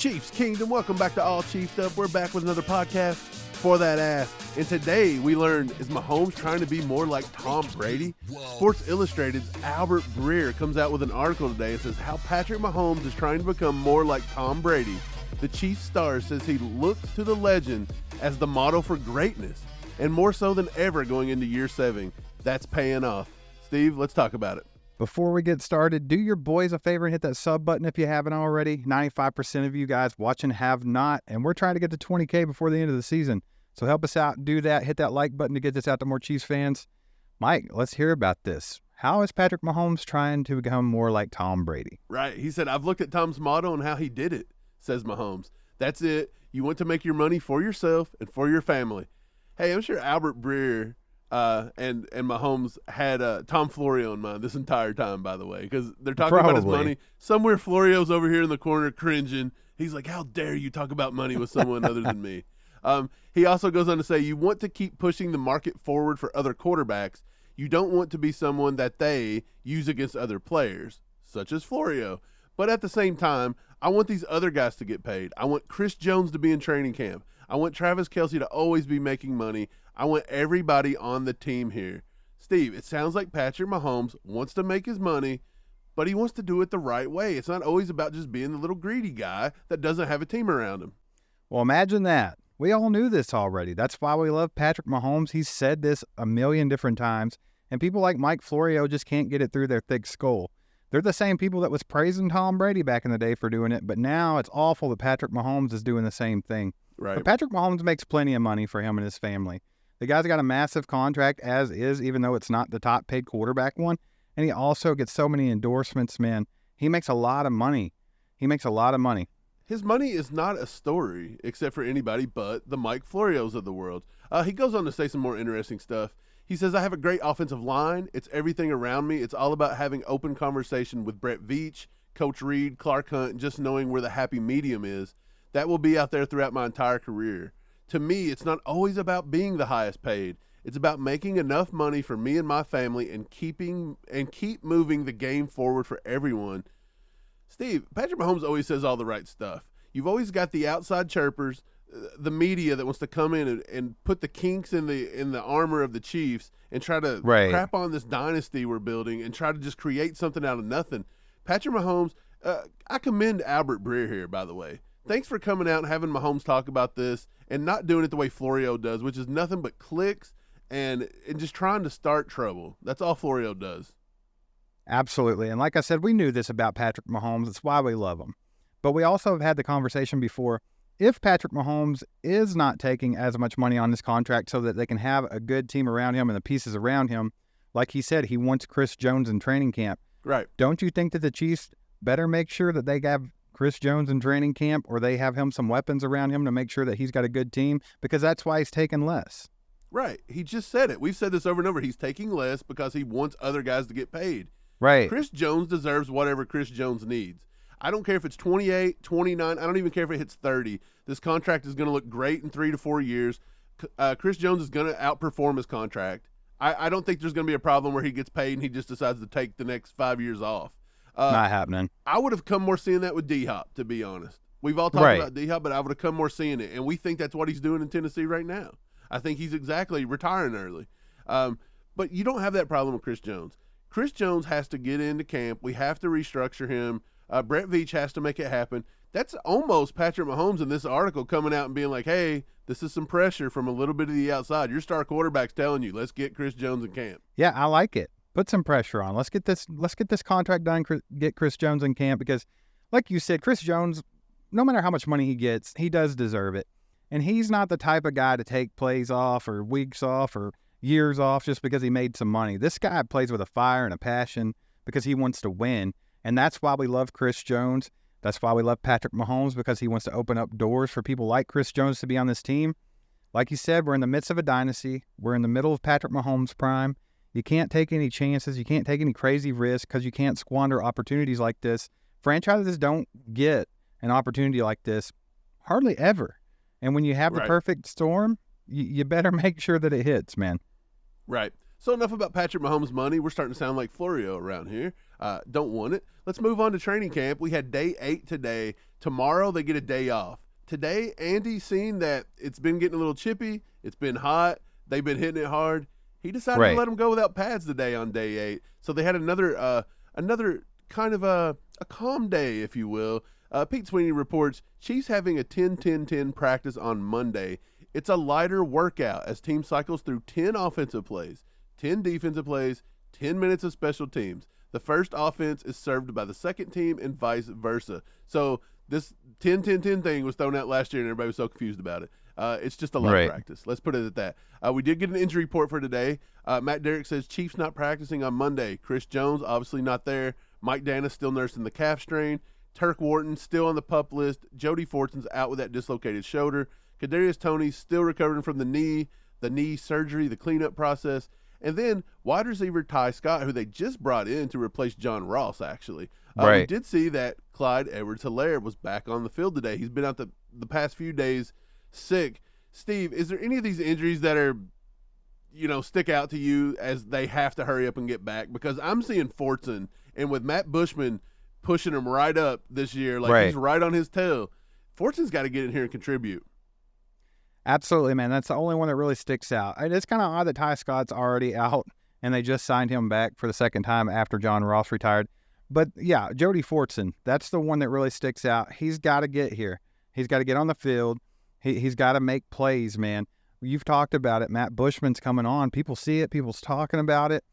Chiefs Kingdom, welcome back to All Chiefed Up. We're back with another podcast for that ass. And today we learned, is Mahomes trying to be more like Tom Brady? Sports Illustrated's Albert Breer comes out with an article today and says how Patrick Mahomes is trying to become more like Tom Brady. The Chiefs star says he looks to the legend as the model for greatness, and more so than ever going into year 7. That's paying off. Steve, let's talk about it. Before we get started, do your boys a favor and hit that sub button if you haven't already. 95% of you guys watching have not, and we're trying to get to 20K before the end of the season. So help us out, do that, hit that like button to get this out to more Chiefs fans. Mike, let's hear about this. How is Patrick Mahomes trying to become more like Tom Brady? Right. He said, I've looked at Tom's model and how he did it, says Mahomes. That's it. You want to make your money for yourself and for your family. Hey, I'm sure Albert Breer and Mahomes had Tom Florio in mind this entire time, by the way, because they're talking about his money. Somewhere Florio's over here in the corner cringing. He's like, how dare you talk about money with someone other than me? He also goes on to say, you want to keep pushing the market forward for other quarterbacks. You don't want to be someone that they use against other players, such as Florio. But at the same time, I want these other guys to get paid. I want Chris Jones to be in training camp. I want Travis Kelce to always be making money. I want everybody on the team here. Steve, it sounds like Patrick Mahomes wants to make his money, but he wants to do it the right way. It's not always about just being the little greedy guy that doesn't have a team around him. Well, imagine that. We all knew this already. That's why we love Patrick Mahomes. He's said this a million different times, and people like Mike Florio just can't get it through their thick skull. They're the same people that was praising Tom Brady back in the day for doing it, but now it's awful that Patrick Mahomes is doing the same thing. Right. But Patrick Mahomes makes plenty of money for him and his family. The guy's got a massive contract as is, even though it's not the top paid quarterback one. And he also gets so many endorsements, man. He makes a lot of money. His money is not a story, except for anybody but the Mike Florios of the world. He goes on to say some more interesting stuff. He says, I have a great offensive line. It's everything around me. It's all about having open conversation with Brett Veach, Coach Reed, Clark Hunt, and just knowing where the happy medium is. That will be out there throughout my entire career. To me, it's not always about being the highest paid. It's about making enough money for me and my family and keep moving the game forward for everyone. Steve, Patrick Mahomes always says all the right stuff. You've always got the outside chirpers, the media that wants to come in and put the kinks in the armor of the Chiefs and try to crap on this dynasty we're building and try to just create something out of nothing. Patrick Mahomes, I commend Albert Breer here, by the way. Thanks for coming out and having Mahomes talk about this and not doing it the way Florio does, which is nothing but clicks and just trying to start trouble. That's all Florio does. Absolutely. And like I said, we knew this about Patrick Mahomes. It's why we love him. But we also have had the conversation before. If Patrick Mahomes is not taking as much money on this contract so that they can have a good team around him and the pieces around him, like he said, he wants Chris Jones in training camp. Right. Don't you think that the Chiefs better make sure that they have Chris Jones in training camp, or they have him some weapons around him to make sure that he's got a good team? Because that's why he's taking less. Right. He just said it. We've said this over and over. He's taking less because he wants other guys to get paid. Right. Chris Jones deserves whatever Chris Jones needs. I don't care if it's 28, 29. I don't even care if it hits 30. This contract is going to look great in 3 to 4 years. Chris Jones is going to outperform his contract. I don't think there's going to be a problem where he gets paid and he just decides to take the next 5 years off. Not happening. I would have come more seeing that with D-Hop, to be honest. We've all talked about D-Hop, but I would have come more seeing it. And we think that's what he's doing in Tennessee right now. I think he's exactly retiring early. But you don't have that problem with Chris Jones. Chris Jones has to get into camp. We have to restructure him. Brett Veach has to make it happen. That's almost Patrick Mahomes in this article coming out and being like, hey, this is some pressure from a little bit of the outside. Your star quarterback's telling you, let's get Chris Jones in camp. Yeah, I like it. Put some pressure on. Let's get this contract done, get Chris Jones in camp, because like you said, Chris Jones, no matter how much money he gets, he does deserve it. And he's not the type of guy to take plays off or weeks off or years off just because he made some money. This guy plays with a fire and a passion because he wants to win. And that's why we love Chris Jones. That's why we love Patrick Mahomes, because he wants to open up doors for people like Chris Jones to be on this team. Like you said, we're in the midst of a dynasty. We're in the middle of Patrick Mahomes' prime. You can't take any chances. You can't take any crazy risks because you can't squander opportunities like this. Franchises don't get an opportunity like this hardly ever. And when you have the perfect storm, you better make sure that it hits, man. Right. So enough about Patrick Mahomes' money. We're starting to sound like Florio around here. Don't want it. Let's move on to training camp. We had day 8 today. Tomorrow they get a day off. Today, Andy's seen that it's been getting a little chippy. It's been hot. They've been hitting it hard. He decided to let them go without pads today on day 8. So they had another kind of a calm day, if you will. Pete Sweeney reports Chiefs having a 10-10-10 practice on Monday. It's a lighter workout as team cycles through 10 offensive plays, 10 defensive plays, 10 minutes of special teams. The first offense is served by the second team and vice versa. So this 10-10-10 thing was thrown out last year and everybody was so confused about it. It's just a light practice. Let's put it at that. We did get an injury report for today. Matt Derrick says Chiefs not practicing on Monday. Chris Jones obviously not there. Mike Dana still nursing the calf strain. Turk Wharton still on the PUP list. Jody Fortson's out with that dislocated shoulder. Kadarius Toney still recovering from the knee surgery, the cleanup process. And then wide receiver Ty Scott, who they just brought in to replace John Ross, actually. We did see that Clyde Edwards-Helaire was back on the field today. He's been out the past few days sick. Steve, is there any of these injuries that are, stick out to you as they have to hurry up and get back? Because I'm seeing Fortson, and with Matt Bushman pushing him right up this year, he's right on his tail, Fortson's got to get in here and contribute. Absolutely, man. That's the only one that really sticks out. It's kind of odd that Ty Scott's already out, and they just signed him back for the second time after John Ross retired. But, yeah, Jody Fortson, that's the one that really sticks out. He's got to get here. He's got to get on the field. He's got to make plays, man. You've talked about it. Matt Bushman's coming on. People see it. People's talking about it.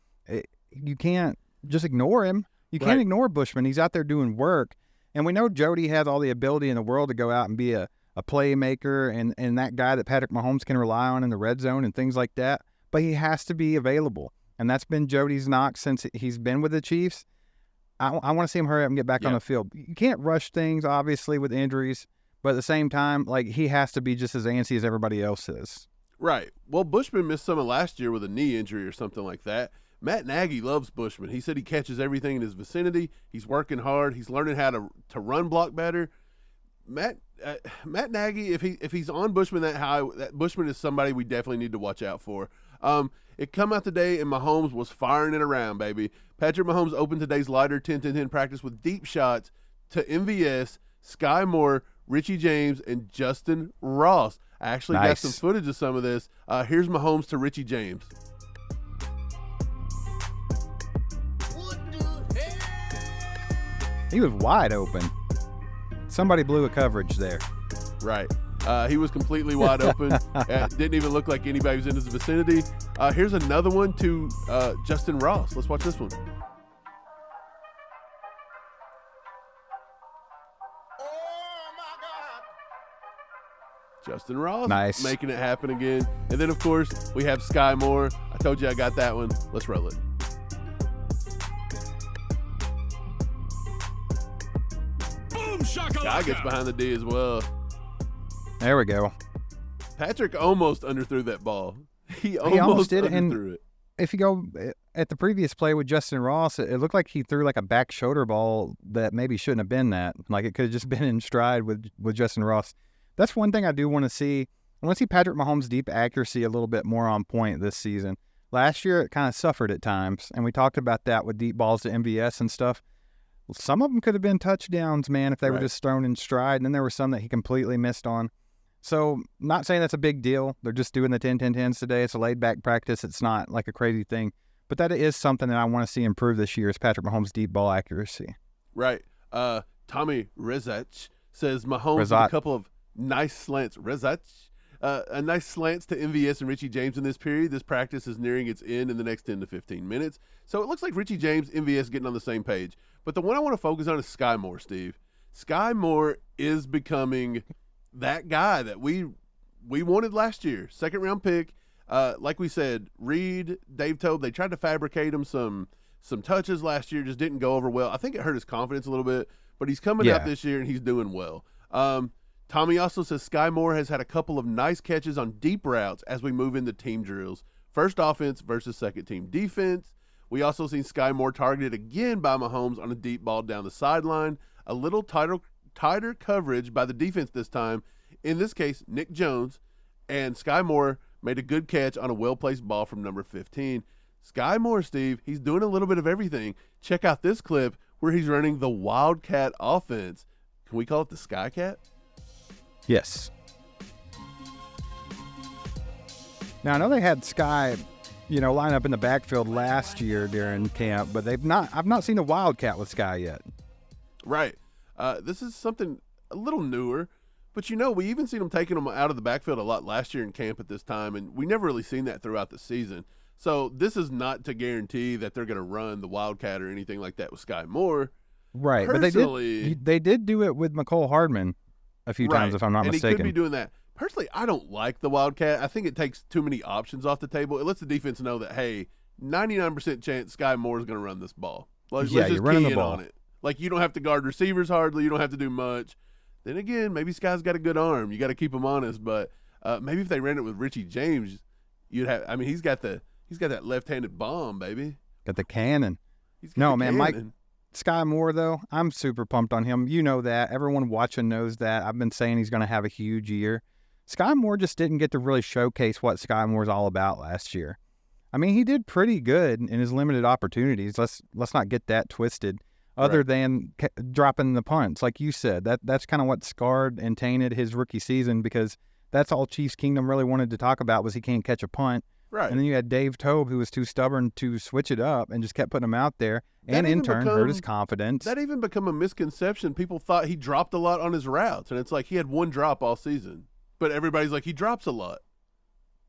You can't just ignore him. You can't ignore Bushman. He's out there doing work. And we know Jody has all the ability in the world to go out and be a playmaker and that guy that Patrick Mahomes can rely on in the red zone and things like that. But he has to be available. And that's been Jody's knock since he's been with the Chiefs. I want to see him hurry up and get back on the field. You can't rush things, obviously, with injuries. But at the same time, he has to be just as antsy as everybody else is. Right. Well, Bushman missed some of last year with a knee injury or something like that. Matt Nagy loves Bushman. He said he catches everything in his vicinity. He's working hard. He's learning how to run block better. Matt Nagy, if he's on Bushman that high, that Bushman is somebody we definitely need to watch out for. It come out today and Mahomes was firing it around, baby. Patrick Mahomes opened today's lighter 10-10-10 practice with deep shots to MVS, Skyy Moore, Richie James, and Justin Ross. I actually got some footage of some of this. Here's Mahomes to Richie James. He was wide open. Somebody blew a coverage there. Right. He was completely wide open. Didn't even look like anybody was in his vicinity. Here's another one to Justin Ross. Let's watch this one. Justin Ross making it happen again. And then, of course, we have Skyy Moore. I told you I got that one. Let's roll it. Boom, shakalaka. Skyy gets behind the D as well. There we go. Patrick almost underthrew that ball. He almost did underthrew it. If you go at the previous play with Justin Ross, it looked like he threw a back shoulder ball that maybe shouldn't have been that. It could have just been in stride with Justin Ross. That's one thing I do want to see. I want to see Patrick Mahomes' deep accuracy a little bit more on point this season. Last year, it kind of suffered at times, and we talked about that with deep balls to MVS and stuff. Some of them could have been touchdowns, man, if they were just thrown in stride, and then there were some that he completely missed on. So, not saying that's a big deal. They're just doing the 10-10-10s today. It's a laid-back practice. It's not a crazy thing. But that is something that I want to see improve this year is Patrick Mahomes' deep ball accuracy. Right. Tommy Rezach says Mahomes with a couple of nice slants. A nice slants to MVS and Richie James in this period. This practice is nearing its end in the next 10 to 15 minutes. So it looks like Richie James, MVS getting on the same page. But the one I want to focus on is Skyy Moore, Steve. Skyy Moore is becoming that guy that we wanted last year. Second round pick. Like we said, Reed, Dave Tobe, they tried to fabricate him some touches last year, just didn't go over well. I think it hurt his confidence a little bit, but he's coming out this year and he's doing well. Tommy also says Skyy Moore has had a couple of nice catches on deep routes as we move into team drills. First offense versus second team defense. We also seen Skyy Moore targeted again by Mahomes on a deep ball down the sideline. A little tighter coverage by the defense this time. In this case, Nick Jones, and Skyy Moore made a good catch on a well-placed ball from number 15. Skyy Moore, Steve, he's doing a little bit of everything. Check out this clip where he's running the Wildcat offense. Can we call it the Sky Cat? Yes. Now, I know they had Skyy, line up in the backfield last year during camp, but I've not seen a Wildcat with Skyy yet. Right. This is something a little newer, but we even seen him taking them out of the backfield a lot last year in camp at this time, and we never really seen that throughout the season. So this is not to guarantee that they're going to run the Wildcat or anything like that with Skyy Moore. Right, but they did do it with McCole Hardman a few times, if I'm not mistaken. And he could be doing that. Personally, I don't like the Wildcat. I think it takes too many options off the table. It lets the defense know that, hey, 99% chance Skyy Moore is going to run this ball. Let's just you're running key the ball on it. Like, you don't have to guard receivers hardly. You don't have to do much. Then again, maybe Skyy's got a good arm. You got to keep him honest. But maybe if they ran it with Richie James, you'd have. I mean, he's got that left-handed bomb, baby. Got the cannon. Mike. Skyy Moore, though, I'm super pumped on him. You know that. Everyone watching knows that. I've been saying he's going to have a huge year. Skyy Moore just didn't get to really showcase what Skyy Moore's all about last year. I mean, he did pretty good in his limited opportunities. Let's not get that twisted. Other than dropping the punts, like you said, that's kind of what scarred and tainted his rookie season, because that's all Chiefs Kingdom really wanted to talk about was he can't catch a punt. Right. And then you had Dave Tobe, who was too stubborn to switch it up and just kept putting him out there, and in turn hurt his confidence. That even become a misconception. People thought he dropped a lot on his routes, and it's like he had one drop all season. But everybody's like, he drops a lot.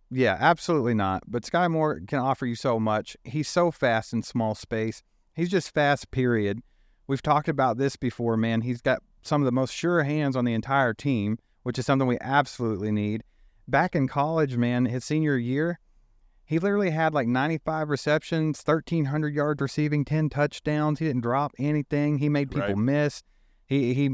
Yeah, absolutely not. But Skyy Moore can offer you so much. He's so fast in small space. He's just fast, period. We've talked about this before, man. He's got some of the most sure hands on the entire team, which is something we absolutely need. Back in college, man, his senior year, he literally had like 95 receptions, 1,300 yards receiving, 10 touchdowns. He didn't drop anything. He made people miss. He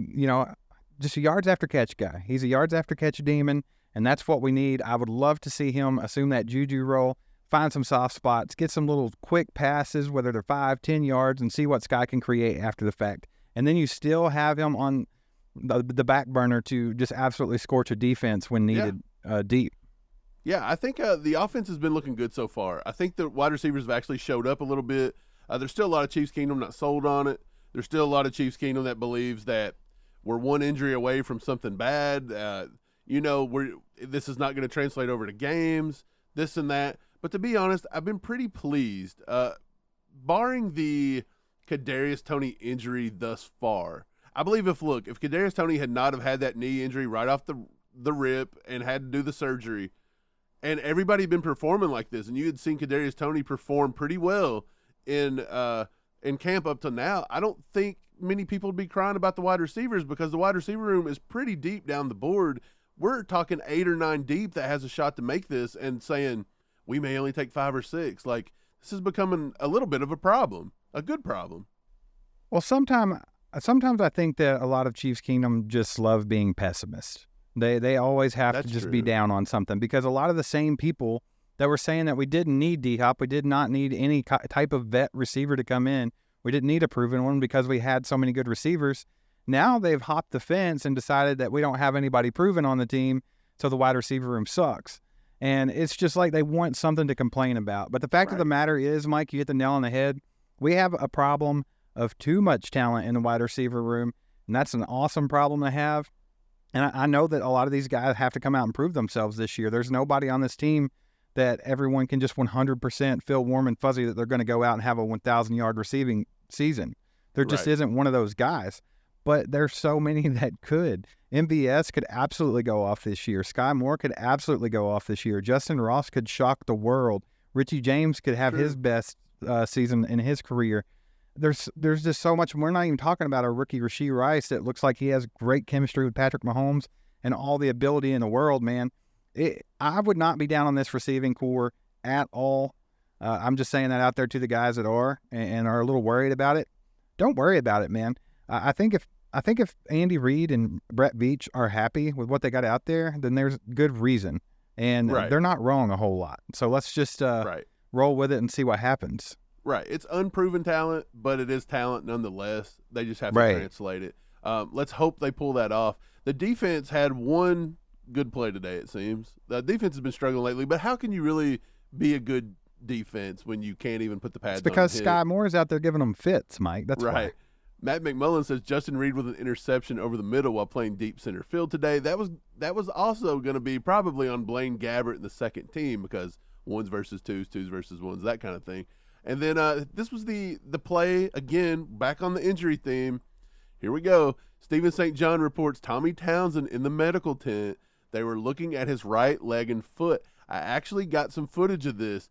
just a yards after catch guy. He's a yards after catch demon, and that's what we need. I would love to see him assume that juju role, find some soft spots, get some little quick passes, whether they're 5, 10 yards, and see what Skyy can create after the fact. And then you still have him on the back burner to just absolutely scorch a defense when needed deep. Yeah, I think the offense has been looking good so far. I think the wide receivers have actually showed up a little bit. There's still a lot of Chiefs Kingdom not sold on it. There's still a lot of Chiefs Kingdom that believes that we're one injury away from something bad. This is not going to translate over to games, this and that. But to be honest, I've been pretty pleased. Barring the Kadarius Toney injury thus far, I believe if Kadarius Toney had not have had that knee injury right off the rip and had to do the surgery, and everybody had been performing like this, and you had seen Kadarius Toney perform pretty well in camp up to now, I don't think many people would be crying about the wide receivers, because the wide receiver room is pretty deep down the board. We're talking 8 or 9 deep that has a shot to make this, and saying we may only take 5 or 6. Like, this is becoming a little bit of a problem, a good problem. Well, sometimes I think that a lot of Chiefs Kingdom just love being pessimists. They always have to just be down on something, because a lot of the same people that were saying that we didn't need D-Hop, we did not need any type of vet receiver to come in, we didn't need a proven one because we had so many good receivers. Now they've hopped the fence and decided that we don't have anybody proven on the team, so the wide receiver room sucks. And it's just like they want something to complain about. But the fact of the matter is, Mike, you hit the nail on the head. We have a problem of too much talent in the wide receiver room, and that's an awesome problem to have. And I know that a lot of these guys have to come out and prove themselves this year. There's nobody on this team that everyone can just 100% feel warm and fuzzy that they're going to go out and have a 1,000-yard receiving season. There just isn't one of those guys. But there's so many that could. MVS could absolutely go off this year. Skyy Moore could absolutely go off this year. Justin Ross could shock the world. Richie James could have his best season in his career. There's just so much. We're not even talking about our rookie Rashee Rice that looks like he has great chemistry with Patrick Mahomes and all the ability in the world, man. I would not be down on this receiving core at all. I'm just saying that out there to the guys that are and are a little worried about it. Don't worry about it, man. I think if Andy Reid and Brett Veach are happy with what they got out there, then there's good reason. And they're not wrong a whole lot. So let's just roll with it and see what happens. Right. It's unproven talent, but it is talent nonetheless. They just have to translate it. Let's hope they pull that off. The defense had one good play today, it seems. The defense has been struggling lately, but how can you really be a good defense when you can't even put the pads It's because on. Skyy Moore is out there giving them fits, Mike. That's right. why. Matt McMullen says Justin Reed with an interception over the middle while playing deep center field today. That was also going to be probably on Blaine Gabbert in the second team because ones versus twos versus ones, that kind of thing. And then this was the play, again, back on the injury theme. Here we go. Stephen St. John reports Tommy Townsend in the medical tent. They were looking at his right leg and foot. I actually got some footage of this.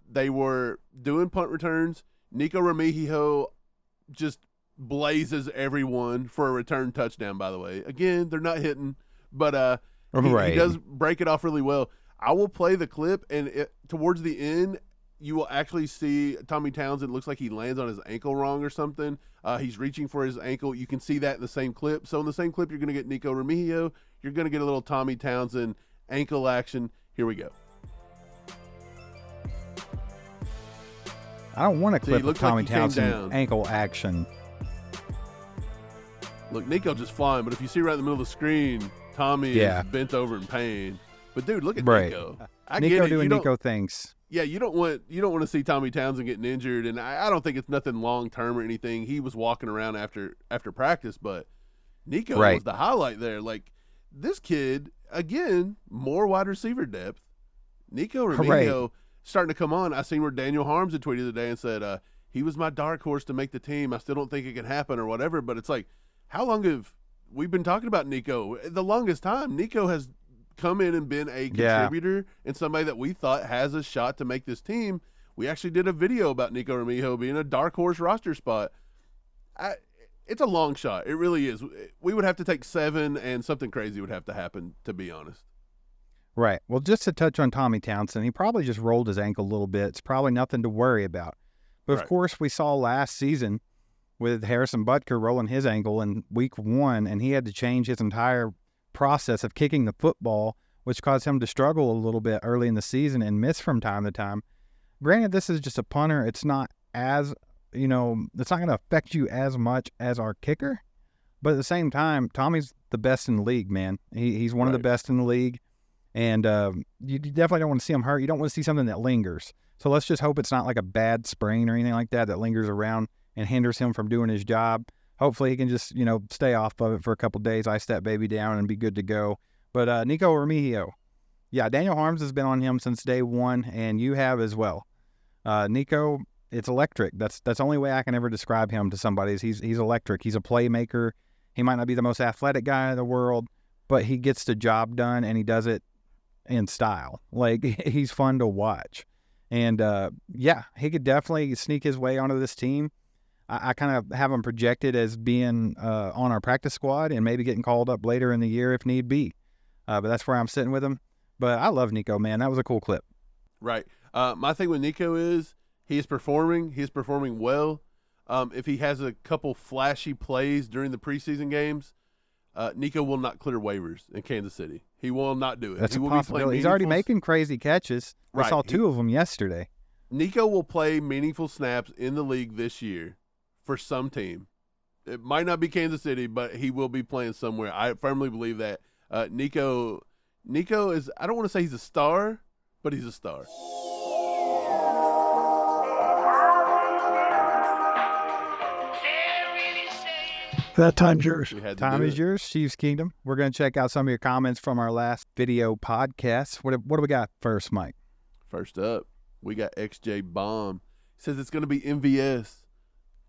They were doing punt returns. Nico Remigio just blazes everyone for a return touchdown, by the way. Again, they're not hitting, but he does break it off really well. I will play the clip, and towards the end, you will actually see Tommy Townsend. Looks like he lands on his ankle wrong or something. He's reaching for his ankle. You can see that in the same clip. So in the same clip, you're going to get Nico Remigio. You're going to get a little Tommy Townsend ankle action. Here we go. I don't want to clip of Tommy like Townsend ankle action. Look, Nico just flying, but if you see right in the middle of the screen, Tommy is bent over in pain. But dude, look at Nico. Nico doing Nico things. Yeah, you don't want to see Tommy Townsend getting injured, and I don't think it's nothing long term or anything. He was walking around after practice, but Nico was the highlight there. Like this kid, again, more wide receiver depth. Nico Remigio starting to come on. I seen where Daniel Harms had tweeted today and said he was my dark horse to make the team. I still don't think it can happen or whatever. But it's like, how long have we been talking about Nico? The longest time. Nico has come in and been a contributor and somebody that we thought has a shot to make this team. We actually did a video about Nico Remigio being a dark horse roster spot. It's a long shot. It really is. We would have to take 7 and something crazy would have to happen, to be honest. Right. Well, just to touch on Tommy Townsend, he probably just rolled his ankle a little bit. It's probably nothing to worry about. But, of course, we saw last season with Harrison Butker rolling his ankle in week 1, and he had to change his entire process of kicking the football, which caused him to struggle a little bit early in the season and miss from time to time. Granted, this is just a punter. It's not as, it's not going to affect you as much as our kicker. But at the same time, Tommy's the best in the league, man. He's one of the best in the league. And you definitely don't want to see him hurt. You don't want to see something that lingers. So let's just hope it's not like a bad sprain or anything like that lingers around and hinders him from doing his job. Hopefully he can just, stay off of it for a couple of days, ice that baby down, and be good to go. But Nico Remigio, Daniel Harms has been on him since day 1, and you have as well. Nico, it's electric. That's the only way I can ever describe him to somebody is he's electric. He's a playmaker. He might not be the most athletic guy in the world, but he gets the job done, and he does it in style. Like, he's fun to watch. And, he could definitely sneak his way onto this team. I kind of have him projected as being on our practice squad and maybe getting called up later in the year if need be. But that's where I'm sitting with him. But I love Nico, man. That was a cool clip. Right. My thing with Nico is he is performing. He is performing well. If he has a couple flashy plays during the preseason games, Nico will not clear waivers in Kansas City. He will not do it. That's a possibility. He's already making crazy catches. We saw 2 of them yesterday. Nico will play meaningful snaps in the league this year for some team. It might not be Kansas City, but he will be playing somewhere. I firmly believe that. Nico is, I don't want to say he's a star, but he's a star. That time's yours. Time is yours, Chiefs Kingdom. We're going to check out some of your comments from our last video podcast. What do we got first, Mike? First up, we got XJ Bomb. He says it's going to be MVS,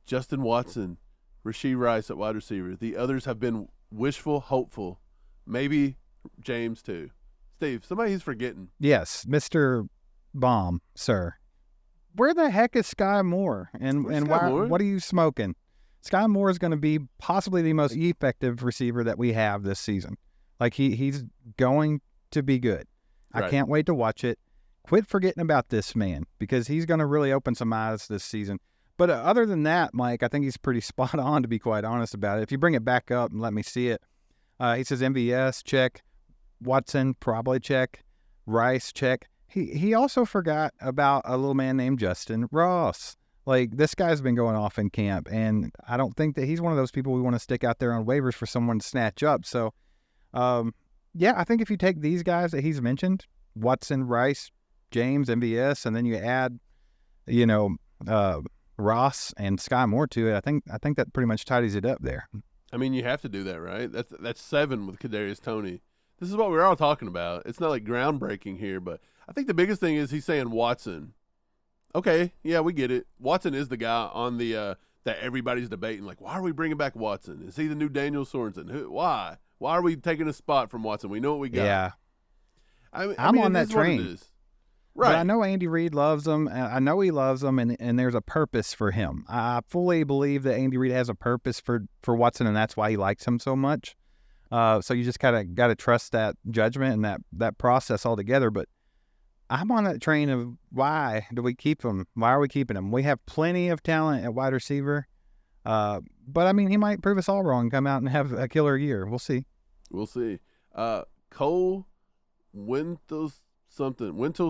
Justin Watson, Rashee Rice at wide receiver. The others have been wishful, hopeful. Maybe James too. Steve, somebody he's forgetting. Yes, Mr. Bomb, sir. Where the heck is Skyy Moore? And why? Moore? What are you smoking? Skyy Moore is going to be possibly the most effective receiver that we have this season. Like, he's going to be good. Right. I can't wait to watch it. Quit forgetting about this man because he's going to really open some eyes this season. But other than that, Mike, I think he's pretty spot on, to be quite honest about it. If you bring it back up and let me see it, he says MVS, check. Watson, probably check. Rice, check. He also forgot about a little man named Justin Ross. Like, this guy's been going off in camp, and I don't think that he's one of those people we want to stick out there on waivers for someone to snatch up. So, I think if you take these guys that he's mentioned, Watson, Rice, James, MVS, and then you add, Ross and Skyy Moore to it. I think that pretty much tidies it up there. I mean, you have to do that, right? That's 7 with Kadarius Toney. This is what we're all talking about. It's not like groundbreaking here, but I think the biggest thing is he's saying Watson. Okay, yeah, we get it. Watson is the guy on the that everybody's debating. Like, why are we bringing back Watson? Is he the new Daniel Sorensen? Why? Why are we taking a spot from Watson? We know what we got. Yeah. I mean, on that train. Right. But I know Andy Reid loves him. I know he loves him, and there's a purpose for him. I fully believe that Andy Reid has a purpose for Watson, and that's why he likes him so much. So you just got to trust that judgment and that process altogether. But I'm on that train of why do we keep him? Why are we keeping him? We have plenty of talent at wide receiver. But, I mean, he might prove us all wrong and come out and have a killer year. We'll see. We'll see. Cole Wintel's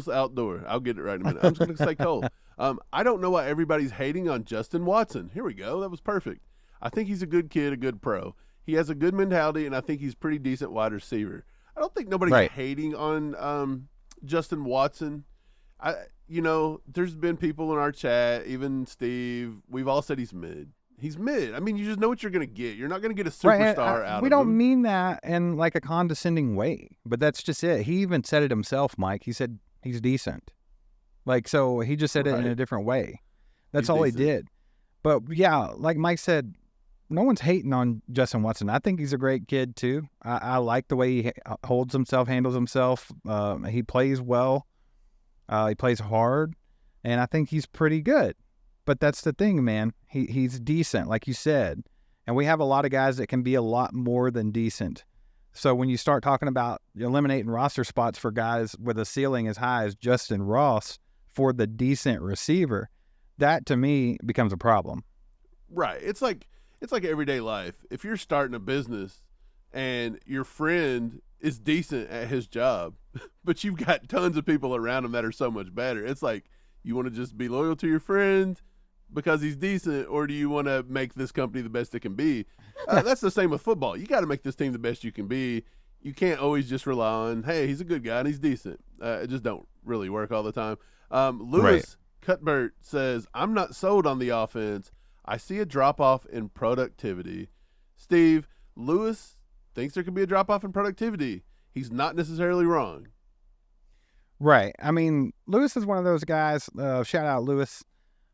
Outdoor. I'll get it right in a minute. I'm just going to say Cole. I don't know why everybody's hating on Justin Watson. Here we go. That was perfect. I think he's a good kid, a good pro. He has a good mentality, and I think he's pretty decent wide receiver. I don't think nobody's hating on Justin Watson. There's been people in our chat, even Steve. We've all said he's mid. He's mid. I mean, you just know what you're going to get. You're not going to get a superstar out of him. We don't mean that in like a condescending way, but that's just it. He even said it himself, Mike. He said he's decent. So he just said it in a different way. That's all he did. But, yeah, like Mike said, no one's hating on Justin Watson. I think he's a great kid, too. I like the way he holds himself, handles himself. He plays well. He plays hard, and I think he's pretty good. But that's the thing, man. He's decent, like you said. And we have a lot of guys that can be a lot more than decent. So when you start talking about eliminating roster spots for guys with a ceiling as high as Justin Ross for the decent receiver, that to me becomes a problem. Right. It's like everyday life. If you're starting a business and your friend is decent at his job, but you've got tons of people around him that are so much better, it's like, you want to just be loyal to your friend because he's decent, or do you want to make this company the best it can be? That's the same with football. You got to make this team the best you can be. You can't always just rely on, hey, he's a good guy and he's decent. It just don't really work all the time. Lewis Cuthbert says, I'm not sold on the offense. I see a drop-off in productivity. Steve, Lewis thinks there could be a drop-off in productivity. He's not necessarily wrong. Right. I mean, Lewis is one of those guys, shout out Lewis,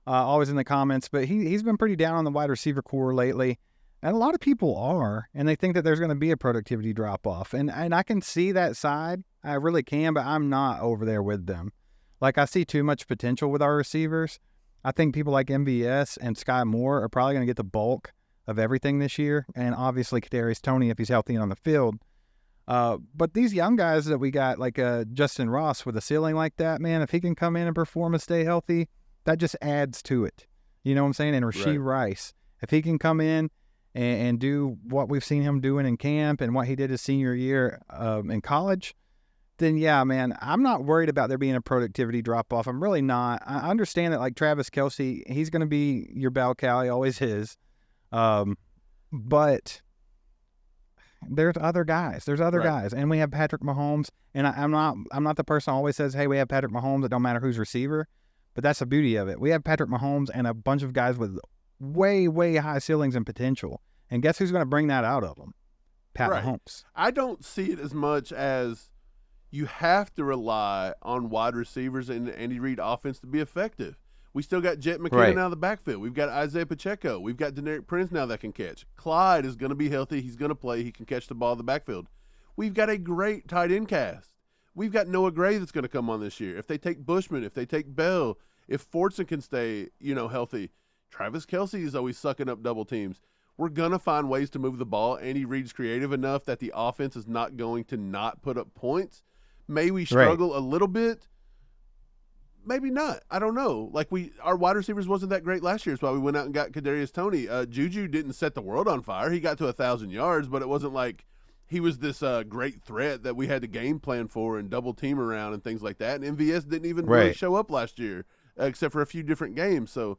always in the comments, but he's been pretty down on the wide receiver core lately. And a lot of people are, and they think that there's going to be a productivity drop-off. And I can see that side. I really can, but I'm not over there with them. Like, I see too much potential with our receivers. I think people like MVS and Skyy Moore are probably going to get the bulk of everything this year. And obviously, Kadarius Toney, if he's healthy and on the field. But these young guys that we got, like Justin Ross with a ceiling like that, man, if he can come in and perform and stay healthy, that just adds to it. You know what I'm saying? And Rashee Rice, if he can come in and do what we've seen him doing in camp and what he did his senior year in college, then yeah, man, I'm not worried about there being a productivity drop-off. I'm really not. I understand that, like Travis Kelce, he's going to be your bell cow. He always is. But there's other guys. There's other guys. And we have Patrick Mahomes. And I'm not the person who always says, hey, we have Patrick Mahomes. It don't matter who's receiver. But that's the beauty of it. We have Patrick Mahomes and a bunch of guys with way, way high ceilings and potential. And guess who's going to bring that out of them? Mahomes. I don't see it as much as you have to rely on wide receivers in the Andy Reid offense to be effective. We still got Jet McKinnon out of the backfield. We've got Isaiah Pacheco. We've got Deneric Prince now that can catch. Clyde is going to be healthy. He's going to play. He can catch the ball in the backfield. We've got a great tight end cast. We've got Noah Gray that's going to come on this year. If they take Bushman, if they take Bell, if Fortson can stay, healthy, Travis Kelce is always sucking up double teams. We're going to find ways to move the ball. Andy Reid's creative enough that the offense is not going to not put up points. May we struggle a little bit? Maybe not. I don't know. Like our wide receivers wasn't that great last year. That's why we went out and got Kadarius Toney. Juju didn't set the world on fire. He got to 1,000 yards, but it wasn't like he was this great threat that we had to game plan for and double team around and things like that. And MVS didn't even really show up last year, except for a few different games. So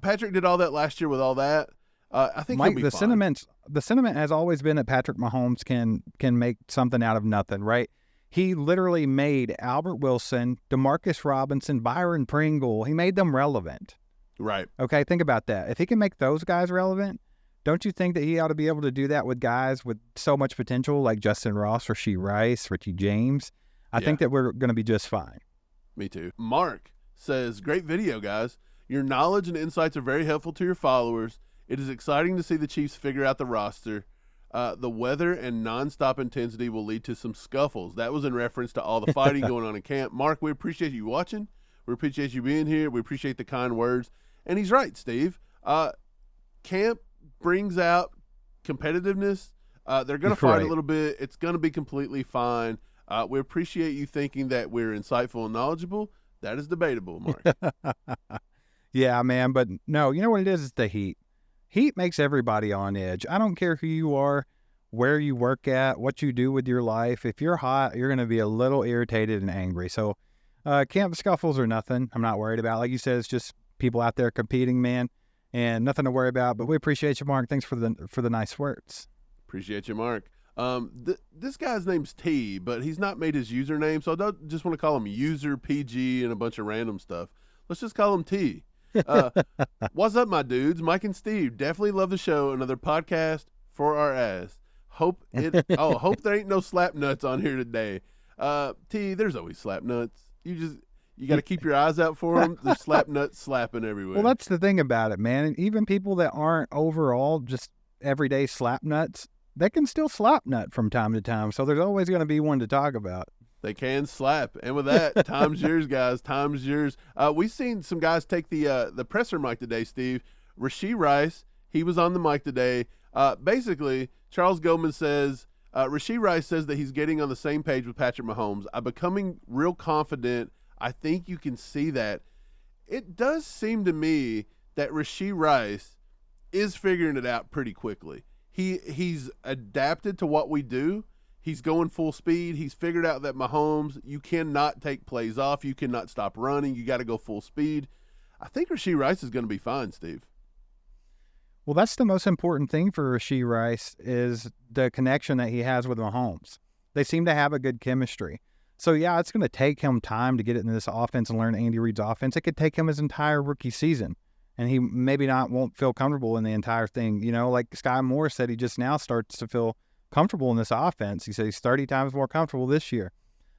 Patrick did all that last year with all that. I think Mike, he'll be fine. The sentiment has always been that Patrick Mahomes can make something out of nothing, right? He literally made Albert Wilson, Demarcus Robinson, Byron Pringle. He made them relevant. Right. Okay, think about that. If he can make those guys relevant, don't you think that he ought to be able to do that with guys with so much potential like Justin Ross, Rashee Rice, Richie James? I think that we're going to be just fine. Me too. Mark says, great video, guys. Your knowledge and insights are very helpful to your followers. It is exciting to see the Chiefs figure out the roster. The weather and nonstop intensity will lead to some scuffles. That was in reference to all the fighting going on in camp. Mark, we appreciate you watching. We appreciate you being here. We appreciate the kind words. And he's right, Steve. Camp brings out competitiveness. They're going to fight a little bit. It's going to be completely fine. We appreciate you thinking that we're insightful and knowledgeable. That is debatable, Mark. Yeah, man. But no, you know what it is? It's the heat. Heat makes everybody on edge. I don't care who you are, where you work at, what you do with your life. If you're hot, you're going to be a little irritated and angry. So camp scuffles are nothing. I'm not worried about. Like you said, it's just people out there competing, man, and nothing to worry about. But we appreciate you, Mark. Thanks for the nice words. Appreciate you, Mark. This guy's name's T, but he's not made his username, so I don't just want to call him User PG and a bunch of random stuff. Let's just call him T. What's up, my dudes? Mike and Steve, definitely love the show. Another podcast for our ass. Hope there ain't no slap nuts on here today. T, there's always slap nuts. You got to keep your eyes out for them. There's slap nuts slapping everywhere. Well, that's the thing about it, man. And even people that aren't overall just everyday slap nuts, they can still slap nut from time to time. So there's always going to be one to talk about. They can slap. And with that, time's yours, guys. Time's yours. We've seen some guys take the presser mic today, Steve. Rashee Rice, he was on the mic today. Basically, Charles Goldman says, Rashee Rice says that he's getting on the same page with Patrick Mahomes. I'm becoming real confident. I think you can see that. It does seem to me that Rashee Rice is figuring it out pretty quickly. He's adapted to what we do. He's going full speed. He's figured out that Mahomes, you cannot take plays off. You cannot stop running. You got to go full speed. I think Rashee Rice is going to be fine, Steve. Well, that's the most important thing for Rashee Rice is the connection that he has with Mahomes. They seem to have a good chemistry. So, yeah, it's going to take him time to get into this offense and learn Andy Reid's offense. It could take him his entire rookie season, and he maybe won't feel comfortable in the entire thing. You know, like Skyy Moore said, he just now starts to feel comfortable in this offense. He said he's 30 times more comfortable this year.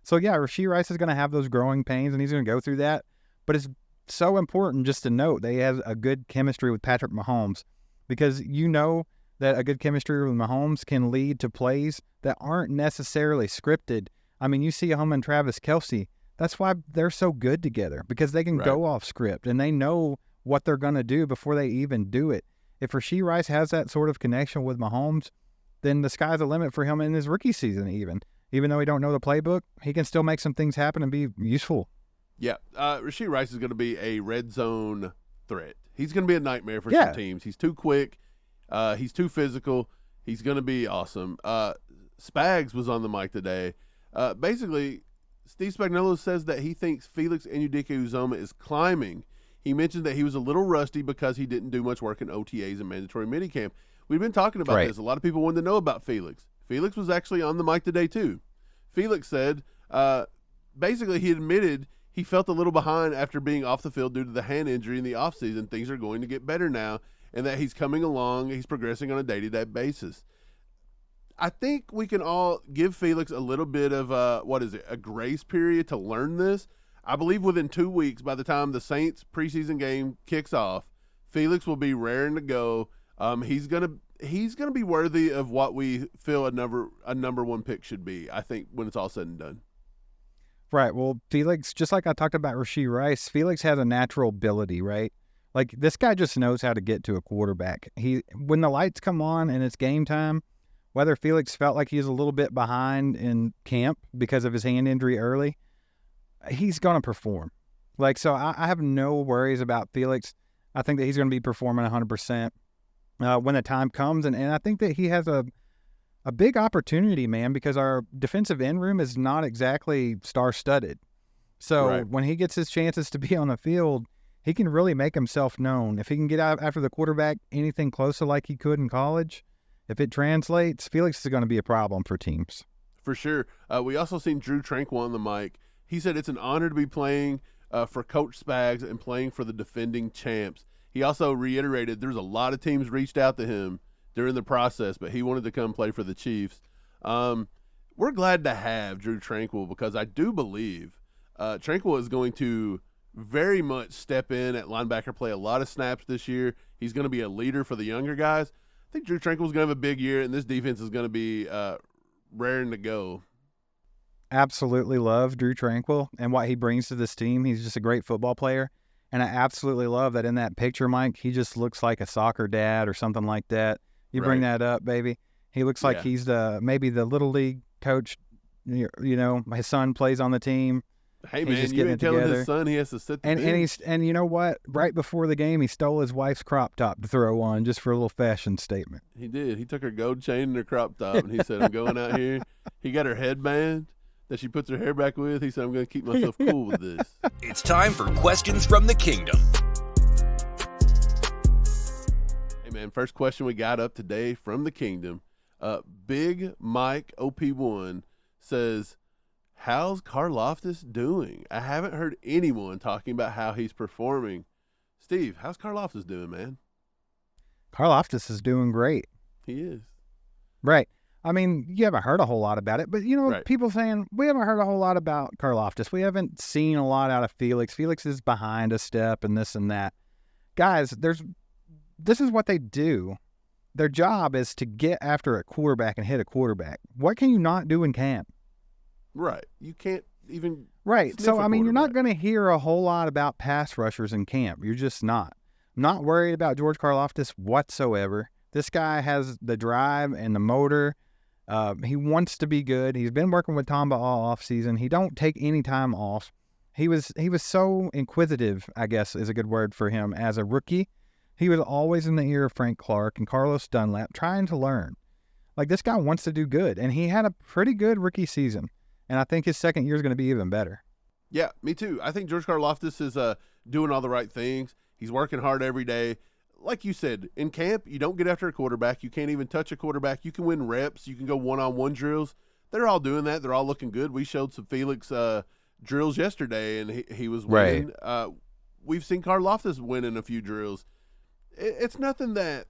So, yeah, Rashee Rice is going to have those growing pains, and he's going to go through that. But it's so important just to note that he has a good chemistry with Patrick Mahomes, because you know that a good chemistry with Mahomes can lead to plays that aren't necessarily scripted. I mean, you see him and Travis Kelce. That's why they're so good together, because they can go off script, and they know what they're going to do before they even do it. If Rashee Rice has that sort of connection with Mahomes, then the sky's the limit for him in his rookie season even. Even though he don't know the playbook, he can still make some things happen and be useful. Yeah, Rashee Rice is going to be a red zone threat. He's going to be a nightmare for some teams. He's too quick. He's too physical. He's going to be awesome. Spags was on the mic today. Basically, Steve Spagnuolo says that he thinks Felix Anudike-Uzomah is climbing. He mentioned that he was a little rusty because he didn't do much work in OTAs and mandatory minicamp. We've been talking about this. A lot of people wanted to know about Felix. Felix was actually on the mic today too. Felix said, basically he admitted he felt a little behind after being off the field due to the hand injury in the offseason. Things are going to get better now, and that he's coming along. He's progressing on a day-to-day basis. I think we can all give Felix a little bit of a grace period to learn this. I believe within 2 weeks, by the time the Saints preseason game kicks off, Felix will be raring to go. He's gonna be worthy of what we feel a number one pick should be, I think, when it's all said and done. Right. Well, Felix, just like I talked about Rashee Rice, Felix has a natural ability, right? Like, this guy just knows how to get to a quarterback. When the lights come on and it's game time, whether Felix felt like he's a little bit behind in camp because of his hand injury early, he's going to perform. Like, so I have no worries about Felix. I think that he's going to be performing 100% when the time comes. And I think that he has a big opportunity, man, because our defensive end room is not exactly star-studded. So when he gets his chances to be on the field, he can really make himself known. If he can get out after the quarterback anything close to like he could in college, if it translates, Felix is going to be a problem for teams. For sure. We also seen Drew Tranquil on the mic. He said it's an honor to be playing for Coach Spags and playing for the defending champs. He also reiterated there's a lot of teams reached out to him during the process, but he wanted to come play for the Chiefs. We're glad to have Drew Tranquil because I do believe Tranquil is going to very much step in at linebacker, play a lot of snaps this year. He's going to be a leader for the younger guys. I think Drew Tranquil is going to have a big year, and this defense is going to be raring to go. Absolutely love Drew Tranquil and what he brings to this team. He's just a great football player. And I absolutely love that in that picture, Mike, he just looks like a soccer dad or something like that. You bring that up, baby. He looks like he's maybe the little league coach. You know, his son plays on the team. Hey, man, you ain't telling his son he has to sit there. And you know what? Right before the game, he stole his wife's crop top to throw on just for a little fashion statement. He did. He took her gold chain and her crop top, and he said, I'm going out here. He got her headband that she puts her hair back with. He said, I'm going to keep myself cool with this. It's time for Questions from the Kingdom. Hey, man, first question we got up today from the Kingdom. Big Mike OP1 says, how's Karlaftis doing? I haven't heard anyone talking about how he's performing. Steve, how's Karlaftis doing, man? Karlaftis is doing great. He is. Right. I mean, you haven't heard a whole lot about it, but, people saying, we haven't heard a whole lot about Karlaftis. We haven't seen a lot out of Felix. Felix is behind a step and this and that. Guys, this is what they do. Their job is to get after a quarterback and hit a quarterback. What can you not do in camp? Right. You can't even. Right. So, I mean, you're not going to hear a whole lot about pass rushers in camp. You're just not. I'm not worried about George Karlaftis whatsoever. This guy has the drive and the motor. He wants to be good. He's been working with Tamba all offseason. He don't take any time off. He was so inquisitive, I guess is a good word for him, as a rookie. He was always in the ear of Frank Clark and Carlos Dunlap trying to learn. Like, this guy wants to do good, and he had a pretty good rookie season. And I think his second year is going to be even better. Yeah, me too. I think George Karlaftis is doing all the right things. He's working hard every day. Like you said, in camp, you don't get after a quarterback. You can't even touch a quarterback. You can win reps. You can go one-on-one drills. They're all doing that. They're all looking good. We showed some Felix drills yesterday, and he was winning. Right. We've seen Karlaftis win in a few drills. It's nothing that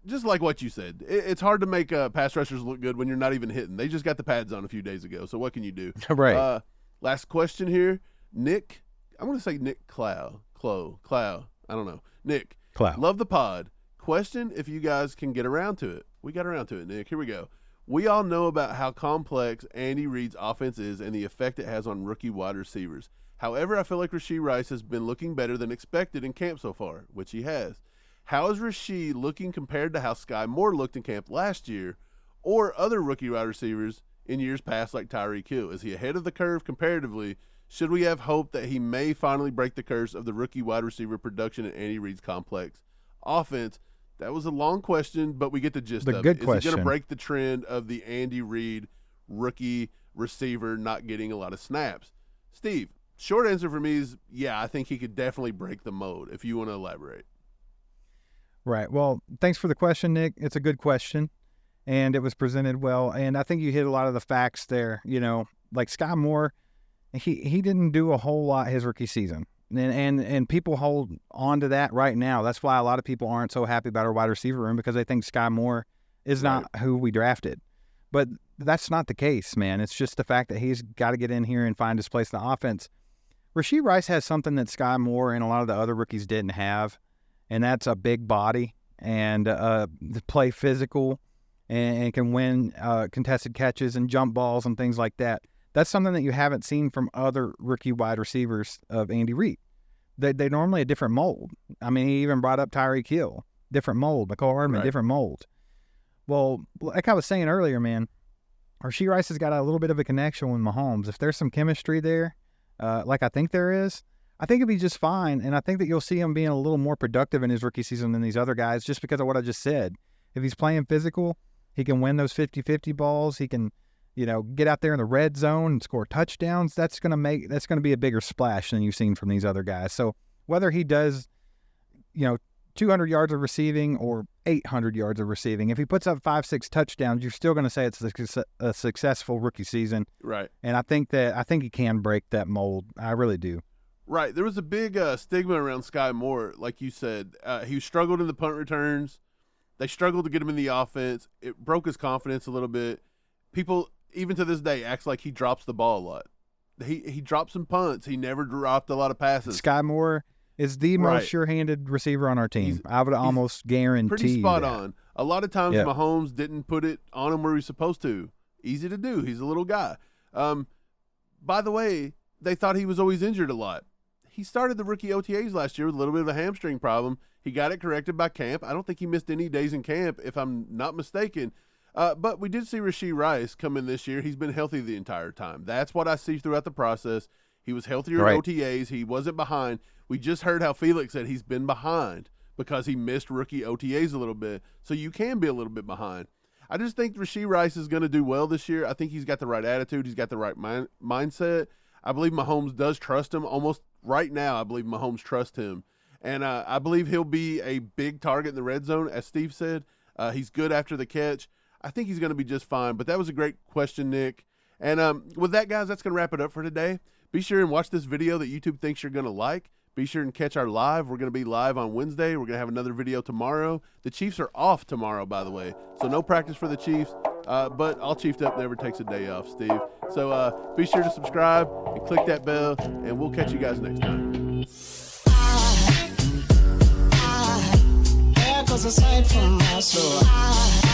just like what you said, it's hard to make pass rushers look good when you're not even hitting. They just got the pads on a few days ago, so what can you do? Right. Last question here. Nick, I'm going to say Nick Clow. I don't know. Nick, Clow. Love the pod. Question if you guys can get around to it. We got around to it, Nick. Here we go. We all know about how complex Andy Reid's offense is and the effect it has on rookie wide receivers. However, I feel like Rashee Rice has been looking better than expected in camp so far, which he has. How is Rashee looking compared to how Skyy Moore looked in camp last year or other rookie wide receivers in years past like Tyreek Hill? Is he ahead of the curve comparatively? Should we have hope that he may finally break the curse of the rookie wide receiver production in Andy Reid's complex offense? That was a long question, but we get the gist of it. Is he going to break the trend of the Andy Reid rookie receiver not getting a lot of snaps? Steve, short answer for me is, yeah, I think he could definitely break the mold, if you want to elaborate. Right. Well, thanks for the question, Nick. It's a good question, and it was presented well. And I think you hit a lot of the facts there. Like Skyy Moore, he didn't do a whole lot his rookie season. And people hold on to that right now. That's why a lot of people aren't so happy about our wide receiver room, because they think Skyy Moore is not who we drafted. But that's not the case, man. It's just the fact that he's got to get in here and find his place in the offense. Rashee Rice has something that Skyy Moore and a lot of the other rookies didn't have, and that's a big body and play physical and can win contested catches and jump balls and things like that. That's something that you haven't seen from other rookie wide receivers of Andy Reid. They're normally a different mold. I mean, he even brought up Tyreek Hill, different mold. McCall Hardman, different mold. Well, like I was saying earlier, man, Rashee Rice has got a little bit of a connection with Mahomes. If there's some chemistry there, like I think there is, I think it'd be just fine. And I think that you'll see him being a little more productive in his rookie season than these other guys, just because of what I just said. If he's playing physical, he can win those 50-50 balls. He can, get out there in the red zone and score touchdowns. That's going to be a bigger splash than you've seen from these other guys. So whether he does, 200 yards of receiving or 800 yards of receiving. If he puts up 5-6 touchdowns, you're still going to say it's a successful rookie season. Right. And I think he can break that mold. I really do. Right. There was a big stigma around Skyy Moore, like you said. He struggled in the punt returns. They struggled to get him in the offense. It broke his confidence a little bit. People, even to this day, acts like he drops the ball a lot. He dropped some punts. He never dropped a lot of passes. Skyy Moore is the most sure-handed receiver on our team. I would almost guarantee pretty spot that. on. A lot of times Mahomes didn't put it on him where he's supposed to. Easy to do. He's a little guy. By the way, they thought he was always injured a lot. He started the rookie OTAs last year with a little bit of a hamstring problem. He got it corrected by camp. I don't think he missed any days in camp, if I'm not mistaken. But we did see Rashee Rice come in this year. He's been healthy the entire time. That's what I see throughout the process. He was healthier in OTAs. He wasn't behind. We just heard how Felix said he's been behind because he missed rookie OTAs a little bit. So you can be a little bit behind. I just think Rashee Rice is going to do well this year. I think he's got the right attitude. He's got the right mindset. I believe Mahomes does trust him. Almost right now, I believe Mahomes trusts him. And I believe he'll be a big target in the red zone, as Steve said. He's good after the catch. I think he's going to be just fine. But that was a great question, Nick. And with that, guys, that's going to wrap it up for today. Be sure and watch this video that YouTube thinks you're going to like. Be sure and catch our live. We're going to be live on Wednesday. We're going to have another video tomorrow. The Chiefs are off tomorrow, by the way. So no practice for the Chiefs. But all Chiefed Up never takes a day off, Steve. So be sure to subscribe and click that bell, and we'll catch you guys next time. There goes a sight from my soul.